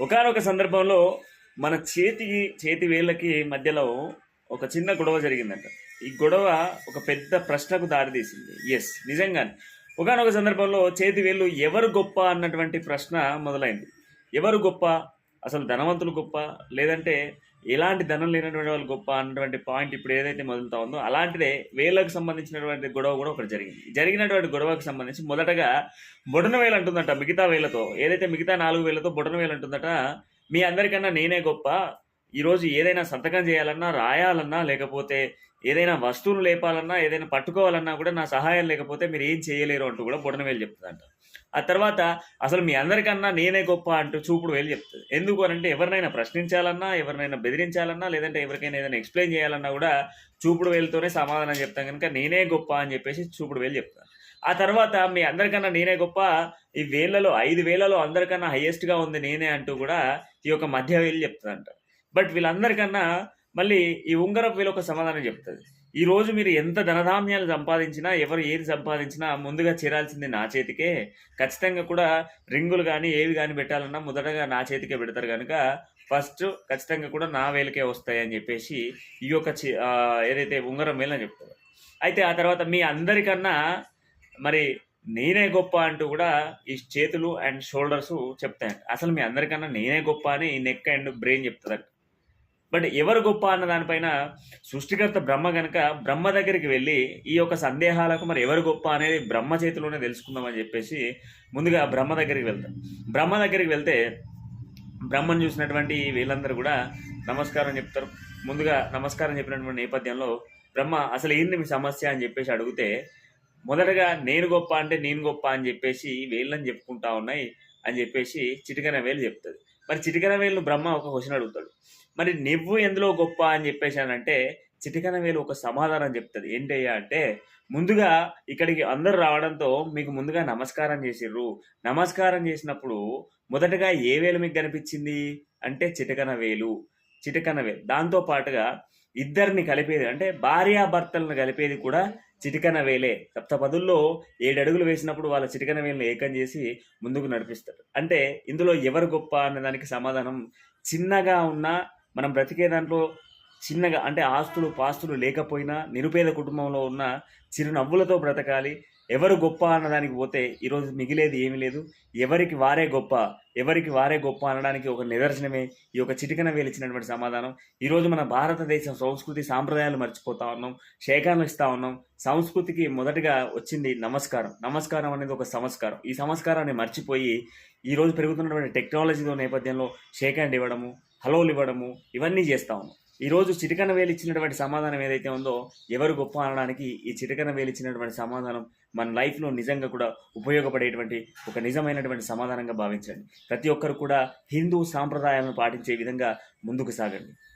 ఒకానొక సందర్భంలో మన చేతి వేళ్ళకి మధ్యలో ఒక చిన్న గొడవ జరిగిందంట. ఈ గొడవ ఒక పెద్ద ప్రశ్నకు దారితీసింది. ఎస్, నిజంగానే ఒకానొక సందర్భంలో చేతి వేళ్ళు ఎవరు గొప్ప అన్నటువంటి ప్రశ్న మొదలైంది. ఎవరు గొప్ప? అసలు ధనవంతులు గొప్ప, లేదంటే ఎలాంటి ధనం లేనటువంటి వాళ్ళు గొప్ప అన్నటువంటి పాయింట్ ఇప్పుడు ఏదైతే మొదలుతా ఉందో, అలాంటిదే వేళ్ళకు సంబంధించినటువంటి గొడవ కూడా ఒకటి జరిగింది. జరిగినటువంటి గొడవకు సంబంధించి మొదటగా బొటన వేలు అంటుందట మిగతా వేళ్ళతో, ఏదైతే మిగతా 4 వేళ్ళతో బొటన వేలు అంటుందట, మీ అందరికన్నా నేనే గొప్ప. ఈరోజు ఏదైనా సంతకం చేయాలన్నా, రాయాలన్నా, లేకపోతే ఏదైనా వస్తువులు లేపాలన్నా, ఏదైనా పట్టుకోవాలన్నా కూడా నా సహాయం లేకపోతే మీరు ఏం చేయలేరు అంటూ కూడా బొటన వేలు చెప్తుందంట. ఆ తర్వాత అసలు మీ అందరికన్నా నేనే గొప్ప అంటూ చూపుడు వేలు చెప్తుంది. ఎందుకు అనంటే ఎవరినైనా ప్రశ్నించాలన్నా, ఎవరినైనా బెదిరించాలన్నా, లేదంటే ఎవరికైనా ఏదైనా ఎక్స్ప్లెయిన్ చేయాలన్నా కూడా చూపుడు వేలుతోనే సమాధానం చెప్తాం కనుక నేనే గొప్ప అని చెప్పేసి చూపుడు వేలు చెప్తాను. ఆ తర్వాత మీ అందరికన్నా నేనే గొప్ప, ఈ వేళ్లలో 5 వేలలో అందరికన్నా హైయెస్ట్గా ఉంది నేనే అంటూ కూడా ఈ యొక్క మధ్య వేలు చెప్తుందంట. బట్ వీళ్ళందరికన్నా మళ్ళీ ఈ ఉంగరపు వేలు ఒక సమాధానం చెప్తుంది. ఈ రోజు మీరు ఎంత ధనధాన్యాలు సంపాదించినా, ఎవరు ఏది సంపాదించినా ముందుగా చేరాల్సింది నా చేతికే. ఖచ్చితంగా కూడా రింగులు కానీ ఏవి కానీ పెట్టాలన్నా మొదటగా నా చేతికే పెడతారు కనుక ఫస్ట్ ఖచ్చితంగా కూడా నా వేలకే వస్తాయి అని చెప్పేసి ఈ యొక్క ఏదైతే ఉంగరం వేలు అని చెప్తారు. అయితే ఆ తర్వాత మీ అందరికన్నా మరి నేనే గొప్ప అంటూ కూడా ఈ చేతులు అండ్ షోల్డర్స్ చెప్తాయంట. అసలు మీ అందరికన్నా నేనే గొప్ప అని నెక్ అండ్ బ్రెయిన్ చెప్తుందంట. బట్ ఎవరు గొప్ప అన్న దానిపైన సృష్టికర్త బ్రహ్మ గనక బ్రహ్మ దగ్గరికి వెళ్ళి ఈ యొక్క సందేహాలకు మరి ఎవరు గొప్ప అనేది బ్రహ్మ చేతిలోనే తెలుసుకుందామని చెప్పేసి ముందుగా బ్రహ్మ దగ్గరికి వెళ్తాం. బ్రహ్మ దగ్గరికి వెళ్తే బ్రహ్మను చూసినటువంటి వీళ్ళందరూ కూడా నమస్కారం చెప్తారు. ముందుగా నమస్కారం చెప్పినటువంటి నేపథ్యంలో బ్రహ్మ అసలు ఏంది మీ సమస్య అని చెప్పేసి అడిగితే, మొదటగా నేను గొప్ప అంటే నేను గొప్ప అని చెప్పేసి వేళ్ళని చెప్పుకుంటా ఉన్నాయి అని చెప్పేసి చిటికెన వేలు చెప్తుంది. మరి చిటికెన వేలు బ్రహ్మ ఒక క్వశ్చన్ అడుగుతాడు, మరి నువ్వు ఎందులో గొప్ప అని చెప్పేసానంటే చిటికెన వేలు ఒక సమాధానం చెప్తుంది. ఏంటయ్యా అంటే, ముందుగా ఇక్కడికి అందరూ రావడంతో మీకు ముందుగా నమస్కారం చేసిర్రు. నమస్కారం చేసినప్పుడు మొదటగా ఏ వేలు మీకు కనిపించింది అంటే చిటికెన వేలు. చిటికెన వేలు దాంతో పాటుగా ఇద్దరిని కలిపేది అంటే భార్యాభర్తలను కలిపేది కూడా చిటికెన వేలే. సప్తపదుల్లో 7 అడుగులు వేసినప్పుడు వాళ్ళ చిటికెన వేలుని ఏకం చేసి ముందుకు నడిపిస్తారు. అంటే ఇందులో ఎవరు గొప్ప అనే దానికి సమాధానం, చిన్నగా ఉన్న మనం బ్రతికే దాంట్లో చిన్నగా అంటే ఆస్తులు పాస్తులు లేకపోయినా నిరుపేద కుటుంబంలో ఉన్న చిరునవ్వులతో బ్రతకాలి. ఎవరు గొప్ప అన్నదానికి పోతే ఈరోజు మిగిలేది ఏమీ లేదు. ఎవరికి వారే గొప్ప, ఎవరికి వారే గొప్ప అనడానికి ఒక నిదర్శనమే ఈ యొక్క చిటికెన వేలిచ్చినటువంటి సమాధానం. ఈరోజు మన భారతదేశం సంస్కృతి సాంప్రదాయాలు మర్చిపోతా ఉన్నాం, షేకాన్లు ఇస్తా ఉన్నాం. సంస్కృతికి మొదటగా వచ్చింది నమస్కారం. నమస్కారం అనేది ఒక సంస్కారం. ఈ సంస్కారాన్ని మర్చిపోయి ఈరోజు పెరుగుతున్నటువంటి టెక్నాలజీలో నేపథ్యంలో షేక్ హ్యాండ్ ఇవ్వడము, హలోలు ఇవ్వడము, ఇవన్నీ చేస్తా ఉన్నాం. ఈరోజు చిటికెన వేలు ఇచ్చినటువంటి సమాధానం ఏదైతే ఉందో ఎవరు గొప్ప అనడానికి ఈ చిటికెన వేలు ఇచ్చినటువంటి సమాధానం మన లైఫ్లో నిజంగా కూడా ఉపయోగపడేటువంటి ఒక నిజమైనటువంటి సమాధానంగా భావించండి. ప్రతి ఒక్కరు కూడా హిందూ సాంప్రదాయాలను పాటించే విధంగా ముందుకు సాగండి.